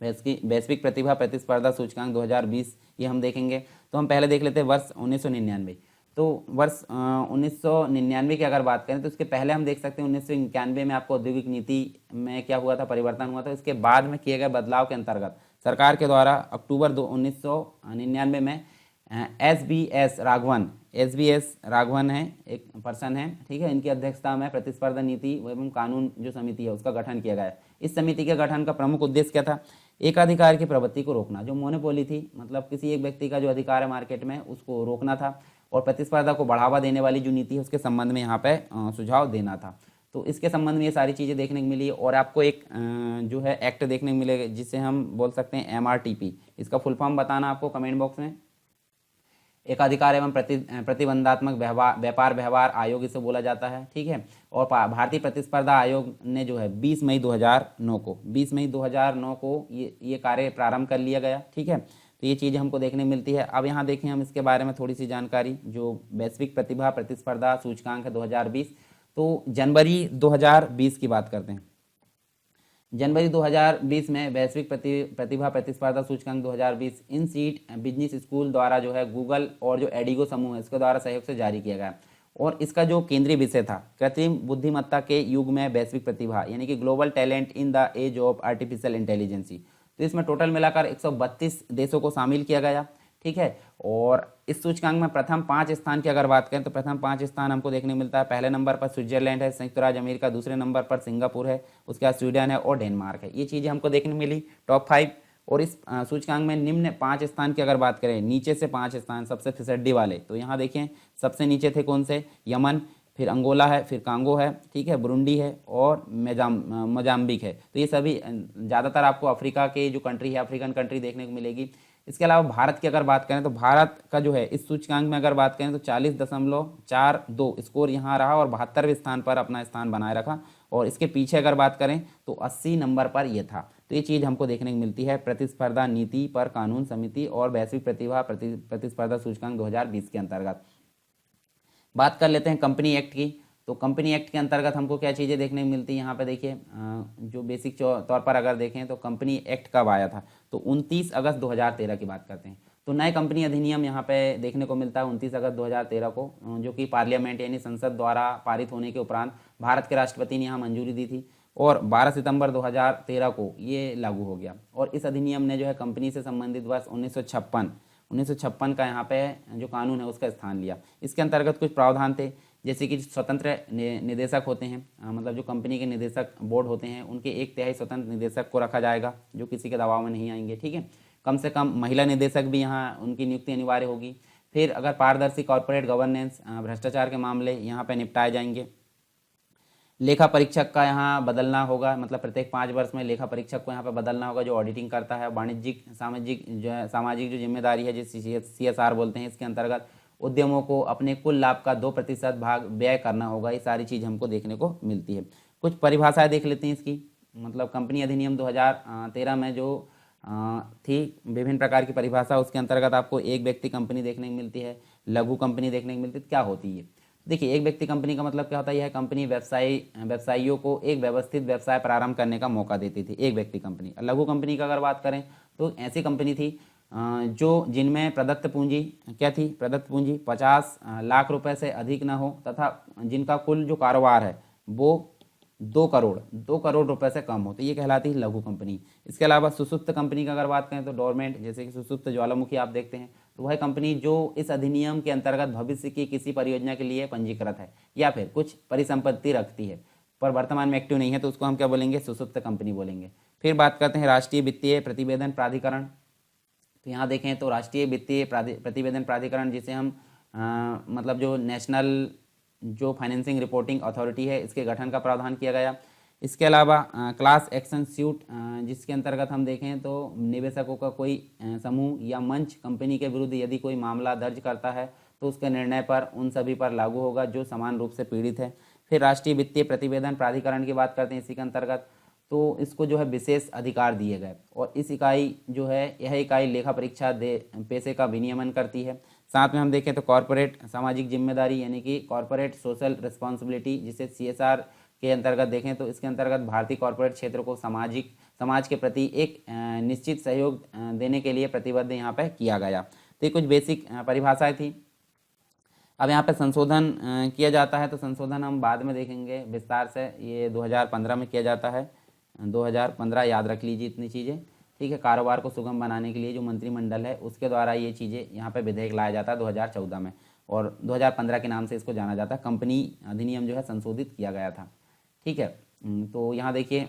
Speaker 2: वैश्विक प्रतिभा प्रतिस्पर्धा सूचकांक 2020, ये हम देखेंगे। तो हम पहले देख लेते हैं वर्ष 1999। तो वर्ष 1999 की अगर बात करें तो इसके पहले हम देख सकते हैं 1991 में आपको औद्योगिक नीति में क्या हुआ था, परिवर्तन हुआ था। इसके बाद में किए गए बदलाव के अंतर्गत सरकार के द्वारा अक्टूबर 1999 में SBS राघवन है, एक पर्सन है, ठीक है, इनकी अध्यक्षता में प्रतिस्पर्धा नीति एवं कानून जो समिति है उसका गठन किया गया है। इस समिति के गठन का प्रमुख उद्देश्य क्या था? एकाधिकार की प्रवृत्ति को रोकना, जो मोनोपोली थी, मतलब किसी एक व्यक्ति का जो अधिकार है मार्केट में, उसको रोकना था, और प्रतिस्पर्धा को बढ़ावा देने वाली जो नीति है उसके संबंध में यहाँ पे सुझाव देना था। तो इसके संबंध में ये सारी चीज़ें देखने को मिली। और आपको एक जो है एक्ट देखने को मिलेगा जिसे हम बोल सकते हैं MRTP। इसका फुल फॉर्म बताना आपको कमेंट बॉक्स में। एकाधिकार एवं प्रतिबंधात्मक व्यापार व्यवहार आयोग इसे बोला जाता है, ठीक है। और भारतीय प्रतिस्पर्धा आयोग ने जो है 20 मई 2009 को ये कार्य प्रारंभ कर लिया गया, ठीक है। तो ये चीज़ हमको देखने मिलती है। अब यहाँ देखें हम इसके बारे में थोड़ी सी जानकारी, जो वैश्विक प्रतिभा प्रतिस्पर्धा सूचकांक है 2020। तो जनवरी 2020 की बात करते हैं। जनवरी 2020 में वैश्विक प्रतिभा प्रतिस्पर्धा सूचकांक 2020 इन सीट बिजनेस स्कूल द्वारा जो है गूगल और जो एडिगो समूह है इसके द्वारा सहयोग से जारी किया गया। और इसका जो केंद्रीय विषय था, कृत्रिम बुद्धिमत्ता के युग में वैश्विक प्रतिभा, यानी कि global talent in the age of artificial intelligence. तो इसमें टोटल मिलाकर 132 देशों को शामिल किया गया, ठीक है। और इस सूचकांक में प्रथम 5 स्थान की अगर बात करें तो प्रथम 5 स्थान हमको देखने मिलता है। पहले नंबर पर स्विट्जरलैंड है, संयुक्त राज्य अमेरिका, दूसरे नंबर पर सिंगापुर है, उसके बाद स्वीडन है और डेनमार्क है। ये चीज़ें हमको देखने मिली टॉप 5। और इस सूचकांक में निम्न 5 स्थान की अगर बात करें, नीचे से 5 स्थान सबसे फिसड्डी वाले, तो यहाँ देखें सबसे नीचे थे कौन से? यमन, फिर अंगोला है, फिर कांगो है, ठीक है, बुरुंडी है और मोजाम्बिक है। तो ये सभी ज़्यादातर आपको अफ्रीका के जो कंट्री है, अफ्रीकन कंट्री देखने को मिलेगी। इसके अलावा भारत की अगर बात करें तो भारत का जो है इस सूचकांक में अगर बात करें तो 40.42 स्कोर यहाँ रहा और 72वें स्थान पर अपना स्थान बनाए रखा। और इसके पीछे अगर बात करें तो 80 नंबर पर यह था। तो ये चीज़ हमको देखने को मिलती है प्रतिस्पर्धा नीति पर कानून समिति और वैश्विक प्रतिभा प्रतिस्पर्धा सूचकांक 2020 के अंतर्गत। बात कर लेते हैं कंपनी एक्ट की। तो कंपनी एक्ट के अंतर्गत हमको क्या चीज़ें देखने को मिलती हैं, यहाँ पे देखिए जो बेसिक तौर पर अगर देखें तो कंपनी एक्ट कब आया था, तो 29 अगस्त 2013 की बात करते हैं। तो नए कंपनी अधिनियम यहाँ पे देखने को मिलता है 29 अगस्त 2013 को, जो कि पार्लियामेंट यानी संसद द्वारा पारित होने के उपरांत भारत के राष्ट्रपति ने यहाँ मंजूरी दी थी और 12 सितंबर 2013 को ये लागू हो गया। और इस अधिनियम ने जो है कंपनी से संबंधित वर्ष 1956 का यहाँ पे जो कानून है उसका स्थान लिया। इसके अंतर्गत कुछ प्रावधान थे, जैसे कि स्वतंत्र निदेशक होते हैं, मतलब जो कंपनी के निदेशक बोर्ड होते हैं उनके 1/3 स्वतंत्र निदेशक को रखा जाएगा जो किसी के दबाव में नहीं आएंगे, ठीक है। कम से कम महिला निदेशक भी यहाँ उनकी नियुक्ति अनिवार्य होगी। फिर अगर पारदर्शी कॉर्पोरेट गवर्नेंस, भ्रष्टाचार के मामले यहाँ पे निपटाए जाएंगे। लेखा परीक्षक का यहाँ बदलना होगा, मतलब प्रत्येक 5 वर्ष में लेखा परीक्षक को यहाँ पे बदलना होगा जो ऑडिटिंग करता है। वाणिज्यिक सामाजिक जो जिम्मेदारी है जिसे CSR बोलते हैं, इसके अंतर्गत उद्यमों को अपने कुल लाभ का 2% भाग व्यय करना होगा। ये सारी चीज़ हमको देखने को मिलती है। कुछ परिभाषाएं देख लेते हैं इसकी, मतलब कंपनी अधिनियम 2013 में जो थी विभिन्न प्रकार की परिभाषा, उसके अंतर्गत आपको एक व्यक्ति कंपनी देखने को मिलती है, लघु कंपनी देखने को मिलती है। क्या होती है? देखिए, एक व्यक्ति कंपनी का मतलब क्या होता है? यह कंपनी व्यवसायियों को एक व्यवस्थित व्यवसाय प्रारंभ करने का मौका देती थी, एक व्यक्ति कंपनी। लघु कंपनी का अगर बात करें तो ऐसी कंपनी थी जो जिनमें प्रदत्त पूंजी क्या थी? प्रदत्त पूंजी 50 लाख रुपए से अधिक ना हो तथा जिनका कुल जो कारोबार है वो 2 करोड़ रुपए से कम हो, तो ये कहलाती है लघु कंपनी। इसके अलावा सुसुप्त कंपनी का अगर बात करें तो डोरमेंट, जैसे कि सुसुप्त ज्वालामुखी आप देखते हैं, तो वह कंपनी जो इस अधिनियम के अंतर्गत भविष्य की किसी परियोजना के लिए पंजीकृत है या फिर कुछ परिसंपत्ति रखती है पर वर्तमान में एक्टिव नहीं है, तो उसको हम क्या बोलेंगे? सुसुप्त कंपनी बोलेंगे। फिर बात करते हैं राष्ट्रीय वित्तीय प्रतिवेदन प्राधिकरण। तो यहाँ देखें तो राष्ट्रीय वित्तीय प्रतिवेदन प्राधिकरण, जिसे हम मतलब जो नेशनल जो फाइनेंसिंग रिपोर्टिंग अथॉरिटी है, इसके गठन का प्रावधान किया गया। इसके अलावा क्लास एक्शन सूट, जिसके अंतर्गत हम देखें तो निवेशकों का कोई समूह या मंच कंपनी के विरुद्ध यदि कोई मामला दर्ज करता है तो उसके निर्णय पर उन सभी पर लागू होगा जो समान रूप से पीड़ित है। फिर राष्ट्रीय वित्तीय प्रतिवेदन प्राधिकरण की बात करते हैं इसी के अंतर्गत, तो इसको जो है विशेष अधिकार दिए गए और इस इकाई जो है यह इकाई लेखा परीक्षा पेशे का विनियमन करती है। साथ में हम देखें तो कॉरपोरेट सामाजिक जिम्मेदारी यानी कि कॉरपोरेट सोशल रिस्पॉन्सिबिलिटी, जिसे CSR के अंतर्गत देखें तो इसके अंतर्गत भारतीय कॉरपोरेट क्षेत्र को समाज के प्रति एक निश्चित सहयोग देने के लिए प्रतिबद्ध यहाँ पे किया गया। तो ये कुछ बेसिक परिभाषाएं थी। अब यहाँ पे संशोधन किया जाता है, तो संशोधन हम बाद में देखेंगे विस्तार से। ये 2015 में किया जाता है, 2015 याद रख लीजिए इतनी चीज़ें, ठीक है। कारोबार को सुगम बनाने के लिए जो मंत्रिमंडल है उसके द्वारा ये चीज़ें यहाँ पे विधेयक लाया जाता है 2014 में, और 2015 के नाम से इसको जाना जाता है। कंपनी अधिनियम जो है संशोधित किया गया था, ठीक है। तो यहाँ देखिए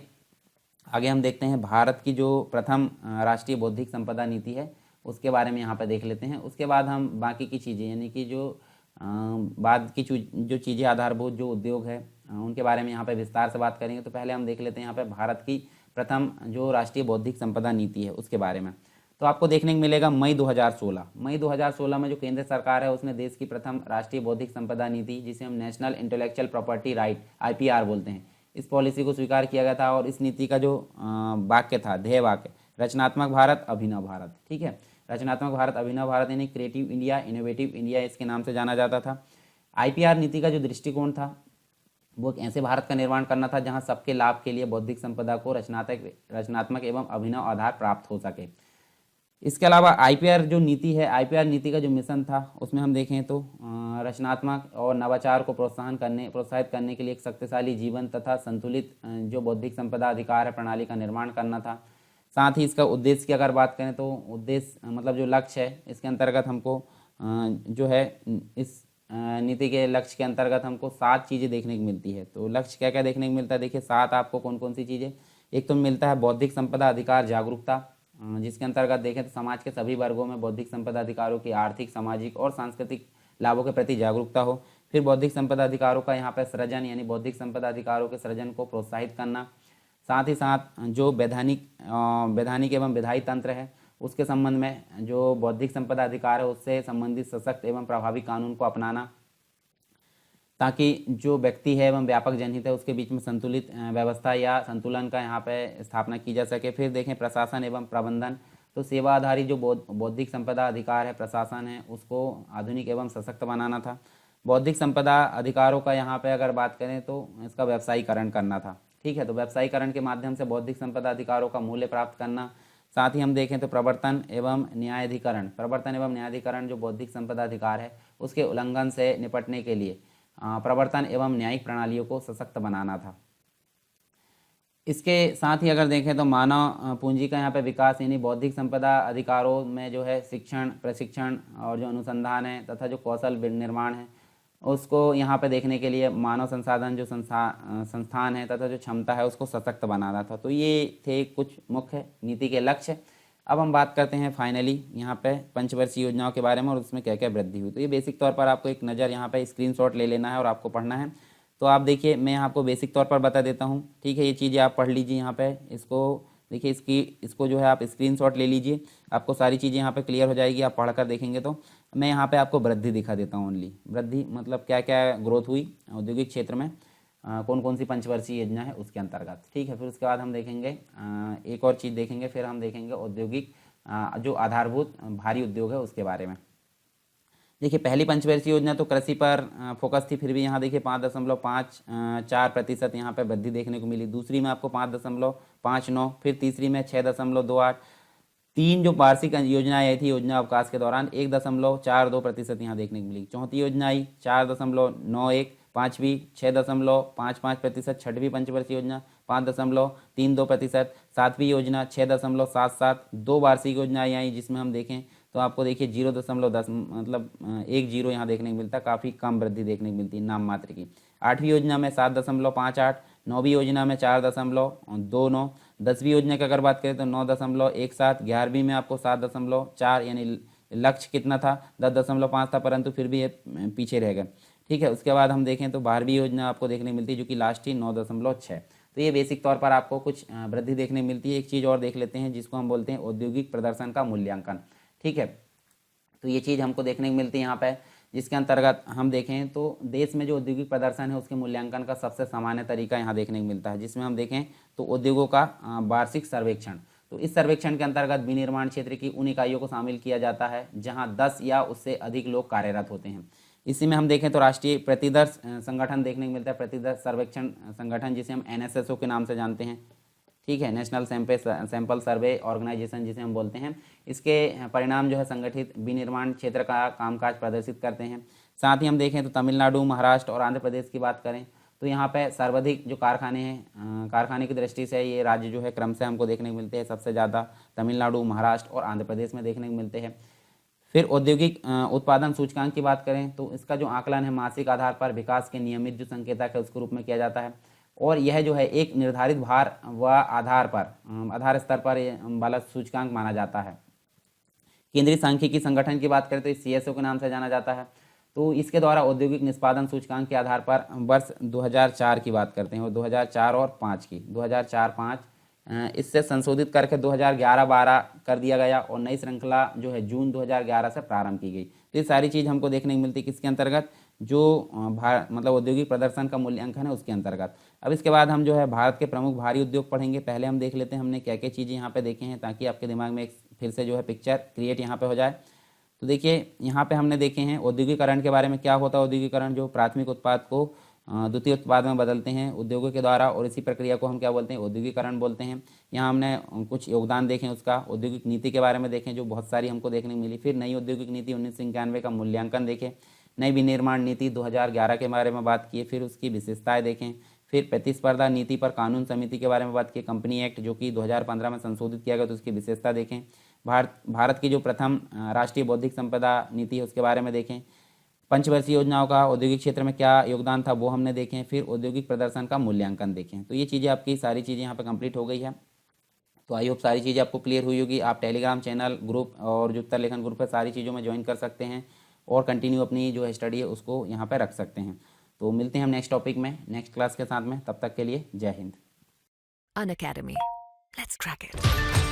Speaker 2: आगे हम देखते हैं भारत की जो प्रथम राष्ट्रीय बौद्धिक संपदा नीति है उसके बारे में यहाँ पे देख लेते हैं। उसके बाद हम बाकी की चीज़ें यानी कि जो बाद की जो चीज़ें आधारभूत जो उद्योग है उनके बारे में यहाँ पे विस्तार से बात करेंगे। तो पहले हम देख लेते हैं यहाँ पे भारत की प्रथम जो राष्ट्रीय बौद्धिक संपदा नीति है उसके बारे में। तो आपको देखने को मिलेगा मई 2016 में जो केंद्र सरकार है उसने देश की प्रथम राष्ट्रीय बौद्धिक संपदा नीति, जिसे हम national intellectual property right IPR बोलते हैं, इस पॉलिसी को स्वीकार किया गया था। और इस नीति का जो वाक्य था, ध्येय वाक्य, रचनात्मक भारत अभिनव भारत, ठीक है। रचनात्मक भारत अभिनव भारत यानी क्रिएटिव इंडिया, इनोवेटिव इंडिया इसके नाम से जाना जाता था। IPR नीति का जो दृष्टिकोण था वो एक ऐसे भारत का निर्माण करना था जहां सबके लाभ के लिए बौद्धिक संपदा को रचनात्मक एवं अभिनव आधार प्राप्त हो सके। इसके अलावा IPR जो नीति है, IPR नीति का जो मिशन था उसमें हम देखें तो रचनात्मक और नवाचार को प्रोत्साहित करने के लिए एक शक्तिशाली जीवन तथा संतुलित जो बौद्धिक संपदा अधिकार है प्रणाली का निर्माण करना था। साथ ही इसका उद्देश्य की अगर बात करें तो उद्देश्य मतलब जो लक्ष्य है इसके अंतर्गत हमको जो है इस नीति के लक्ष्य के अंतर्गत हमको 7 चीज़ें देखने को मिलती है। तो लक्ष्य क्या क्या देखने को मिलता है, देखिए 7 आपको कौन कौन सी चीज़ें। एक तो मिलता है बौद्धिक संपदा अधिकार जागरूकता, जिसके अंतर्गत देखें तो समाज के सभी वर्गों में बौद्धिक संपदा अधिकारों की आर्थिक, सामाजिक और सांस्कृतिक लाभों के प्रति जागरूकता हो। फिर बौद्धिक संपदा अधिकारों का यहाँ पर सृजन यानी बौद्धिक संपदा अधिकारों के सृजन को प्रोत्साहित करना। साथ ही साथ जो वैधानिक एवं विधायी तंत्र है उसके संबंध में जो बौद्धिक संपदा अधिकार है उससे संबंधित सशक्त एवं प्रभावी कानून को अपनाना, ताकि जो व्यक्ति है एवं व्यापक जनहित है उसके बीच में संतुलित व्यवस्था या संतुलन का यहाँ पे स्थापना की जा सके। फिर देखें प्रशासन एवं प्रबंधन, तो सेवा आधारित जो बौद्धिक संपदा अधिकार है प्रशासन है उसको आधुनिक एवं सशक्त बनाना था। बौद्धिक संपदा अधिकारों का यहाँ पे अगर बात करें तो इसका व्यवसायीकरण करना था, ठीक है। तो व्यवसायीकरण के माध्यम से बौद्धिक संपदा अधिकारों का मूल्य प्राप्त करना। साथ ही हम देखें तो प्रवर्तन एवं न्यायाधिकरण जो बौद्धिक संपदा अधिकार है उसके उल्लंघन से निपटने के लिए प्रवर्तन एवं न्यायिक प्रणालियों को सशक्त बनाना था। इसके साथ ही अगर देखें तो मानव पूंजी का यहाँ पे विकास यानी बौद्धिक संपदा अधिकारों में जो है शिक्षण, प्रशिक्षण और जो अनुसंधान है तथा जो कौशल निर्माण है उसको यहाँ पे देखने के लिए मानव संसाधन जो संस्थान है तथा जो क्षमता है उसको सशक्त बनाना था। तो ये थे कुछ मुख्य नीति के लक्ष्य। अब हम बात करते हैं फाइनली यहाँ पे पंचवर्षीय योजनाओं के बारे में और उसमें क्या क्या वृद्धि हुई। तो ये बेसिक तौर पर आपको एक नज़र यहाँ पे स्क्रीनशॉट ले लेना है और आपको पढ़ना है। तो आप देखिए मैं आपको बेसिक तौर पर बता देता हूँ, ठीक है। ये चीज़ें आप पढ़ लीजिए यहाँ पे, इसको देखिए इसको जो है आप स्क्रीनशॉट ले लीजिए, आपको सारी चीज़ें यहाँ पे क्लियर हो जाएगी। आप पढ़कर देखेंगे तो मैं यहाँ पे आपको वृद्धि दिखा देता हूँ ओनली। वृद्धि मतलब क्या क्या ग्रोथ हुई औद्योगिक क्षेत्र में, कौन कौन सी पंचवर्षीय योजना है उसके अंतर्गत, ठीक है। फिर उसके बाद हम देखेंगे एक और चीज़ देखेंगे, फिर हम देखेंगे औद्योगिक जो आधारभूत भारी उद्योग है उसके बारे में। देखिए पहली पंचवर्षीय योजना तो कृषि पर फोकस थी, फिर भी यहाँ देखिए 5.54% यहाँ पे वृद्धि देखने को मिली। दूसरी में आपको 5.59, फिर तीसरी में 6.28। 3 जो वार्षिक योजनाएं आई थी योजना अवकाश के दौरान 1.42% यहाँ देखने को मिली। चौथी योजना आई 4.91, पाँचवीं 6.55%, छठवीं पंचवर्षीय योजना 5.32%, सातवीं योजना 6.77। 2 वार्षिक योजनाएं आई जिसमें हम देखें तो आपको देखिए 0.10 मतलब 10 यहाँ देखने को मिलता है, काफ़ी कम वृद्धि देखने को मिलती है नाम मात्र की। 8वीं योजना में 7.58, 9वीं योजना में 4.29, 10वीं योजना की अगर बात करें तो 9.17, 11वीं में आपको 7.4 यानी लक्ष्य कितना था 10.5 था, परंतु फिर भी ये पीछे रह गए, ठीक है। उसके बाद हम देखें तो 12वीं योजना आपको देखने मिलती है जो कि लास्ट थी 9.6। तो ये बेसिक तौर पर आपको कुछ वृद्धि देखने मिलती है। एक चीज़ और देख लेते हैं जिसको हम बोलते हैं औद्योगिक प्रदर्शन का मूल्यांकन, ठीक है। तो ये चीज़ हमको देखने को मिलती है यहाँ पे, जिसके अंतर्गत हम देखें तो देश में जो औद्योगिक प्रदर्शन है उसके मूल्यांकन का सबसे सामान्य तरीका यहाँ देखने को मिलता है, जिसमें हम देखें तो उद्योगों का वार्षिक सर्वेक्षण। तो इस सर्वेक्षण के अंतर्गत विनिर्माण क्षेत्र की उन इकाइयों को शामिल किया जाता है जहां 10 या उससे अधिक लोग कार्यरत होते हैं। इसी में हम देखें तो राष्ट्रीय प्रतिदर्श संगठन देखने को मिलता है, प्रतिदर्श सर्वेक्षण संगठन, जिसे हम NSSO के नाम से जानते हैं। ठीक है, नेशनल सैंपल सर्वे ऑर्गेनाइजेशन जिसे हम बोलते हैं। इसके परिणाम जो है संगठित विनिर्माण क्षेत्र का कामकाज प्रदर्शित करते हैं। साथ ही हम देखें तो तमिलनाडु, महाराष्ट्र और आंध्र प्रदेश की बात करें तो यहाँ पे सर्वाधिक जो कारखाने हैं, कारखाने की दृष्टि से ये राज्य जो है क्रम से हमको देखने को मिलते हैं। सबसे ज़्यादा तमिलनाडु, महाराष्ट्र और आंध्र प्रदेश में देखने को मिलते हैं। फिर औद्योगिक उत्पादन सूचकांक की बात करें तो इसका जो आकलन है मासिक आधार पर विकास के नियमित जो संकेतक है उसके रूप में किया जाता है, और यह जो है एक निर्धारित भार व आधार स्तर पर वाला सूचकांक माना जाता है। केंद्रीय सांख्यिकी संगठन की बात करें तो इस CSO के नाम से जाना जाता है। तो इसके द्वारा औद्योगिक निष्पादन सूचकांक के आधार पर वर्ष 2004 की बात करते हैं, और 2004 और 5 की 2004-5 इससे संशोधित करके 2011-12 कर दिया गया, और नई श्रृंखला जो है जून 2011 से प्रारंभ की गई। तो ये सारी चीज़ हमको देखने को मिलती है किसके अंतर्गत, जो मतलब औद्योगिक प्रदर्शन का मूल्यांकन है उसके अंतर्गत। अब इसके बाद हम जो है भारत के प्रमुख भारी उद्योग पढ़ेंगे। पहले हम देख लेते हैं हमने क्या क्या चीज़ें यहाँ पे देखे हैं, ताकि आपके दिमाग में एक फिर से जो है पिक्चर क्रिएट यहाँ पे हो जाए। तो देखिए यहाँ पे हमने देखे हैं औद्योगिकरण के बारे में। क्या होता है औद्योगिकरण, जो प्राथमिक उत्पाद को द्वितीय उत्पाद में बदलते हैं उद्योगों के द्वारा, और इसी प्रक्रिया को हम क्या बोलते हैं, औद्योगिकरण बोलते हैं। यहाँ हमने कुछ योगदान देखें उसका। औद्योगिक नीति के बारे में देखें जो बहुत सारी हमको देखने को मिली। फिर नई औद्योगिक नीति 1991 का मूल्यांकन देखें। नई विनिर्माण नीति 2011 के बारे में बात की, फिर उसकी विशेषताएं देखें। फिर प्रतिस्पर्धा नीति पर कानून समिति के बारे में बात की। कंपनी एक्ट जो कि 2015 में संशोधित किया गया तो उसकी विशेषता देखें। भारत की जो प्रथम राष्ट्रीय बौद्धिक संपदा नीति है उसके बारे में देखें। पंचवर्षीय योजनाओं का औद्योगिक क्षेत्र में क्या योगदान था वो हमने देखें। फिर औद्योगिक प्रदर्शन का मूल्यांकन देखें। तो ये चीज़ें आपकी सारी चीज़ें यहाँ पे कंप्लीट हो गई है। तो आई होप सारी चीज़ें आपको क्लियर हुई होगी। आप टेलीग्राम चैनल ग्रुप और जो उत्तर लेखन ग्रुप है सारी चीज़ों में ज्वाइन कर सकते हैं, और कंटिन्यू अपनी जो है स्टडी है उसको यहाँ पर रख सकते हैं। तो मिलते हैं हम नेक्स्ट टॉपिक में, नेक्स्ट क्लास के साथ में। तब तक के लिए जय Hind.
Speaker 1: Unacademy. Let's crack it.